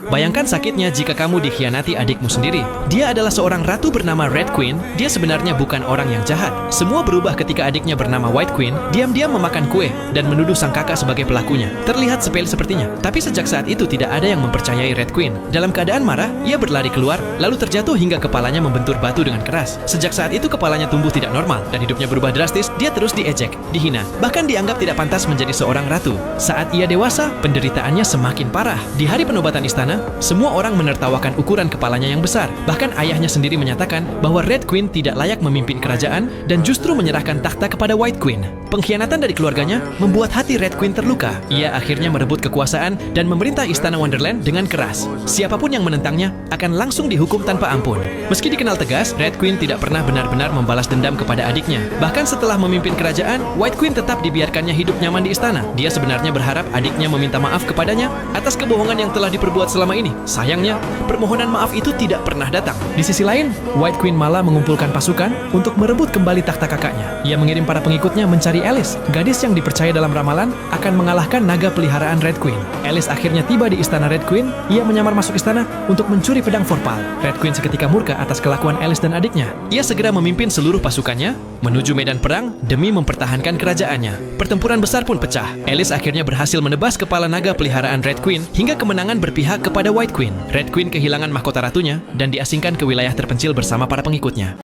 Bayangkan sakitnya jika kamu dikhianati adikmu sendiri. Dia adalah seorang ratu bernama Red Queen. Dia sebenarnya bukan orang yang jahat. Semua berubah ketika adiknya bernama White Queen diam-diam memakan kue dan menuduh sang kakak sebagai pelakunya. Terlihat sepele sepertinya, tapi sejak saat itu tidak ada yang mempercayai Red Queen. Dalam keadaan marah, ia berlari keluar, lalu terjatuh hingga kepalanya membentur batu dengan keras. Sejak saat itu kepalanya tumbuh tidak normal dan hidupnya berubah drastis. Dia terus diejek, dihina, bahkan dianggap tidak pantas menjadi seorang ratu. Saat ia dewasa, penderitaannya semakin parah. Di hari penobatan istana, semua orang menertawakan ukuran kepalanya yang besar. Bahkan ayahnya sendiri menyatakan bahwa Red Queen tidak layak memimpin kerajaan dan justru menyerahkan takhta kepada White Queen. Pengkhianatan dari keluarganya membuat hati Red Queen terluka. Ia akhirnya merebut kekuasaan dan memerintah istana Wonderland dengan keras. Siapapun yang menentangnya akan langsung dihukum tanpa ampun. Meski dikenal tegas, Red Queen tidak pernah benar-benar membalas dendam kepada adiknya. Bahkan setelah memimpin kerajaan, White Queen tetap dibiarkannya hidup nyaman di istana. Dia sebenarnya berharap adiknya meminta maaf kepadanya atas kebohongan yang telah diperbuat selama ini. Sayangnya, permohonan maaf itu tidak pernah datang. Di sisi lain, White Queen malah mengumpulkan pasukan untuk merebut kembali takhta kakaknya. Ia mengirim para pengikutnya mencari Alice, gadis yang dipercaya dalam ramalan akan mengalahkan naga peliharaan Red Queen. Alice akhirnya tiba di istana Red Queen. Ia menyamar masuk istana untuk mencuri pedang Vorpal. Red Queen seketika murka atas kelakuan Alice dan adiknya. Ia segera memimpin seluruh pasukannya menuju medan perang demi mempertahankan kerajaannya. Pertempuran besar pun pecah. Alice akhirnya berhasil menebas kepala naga peliharaan Red Queen hingga kemenangan berpihak kepada White Queen. Red Queen kehilangan mahkota ratunya dan diasingkan ke wilayah terpencil bersama para pengikutnya.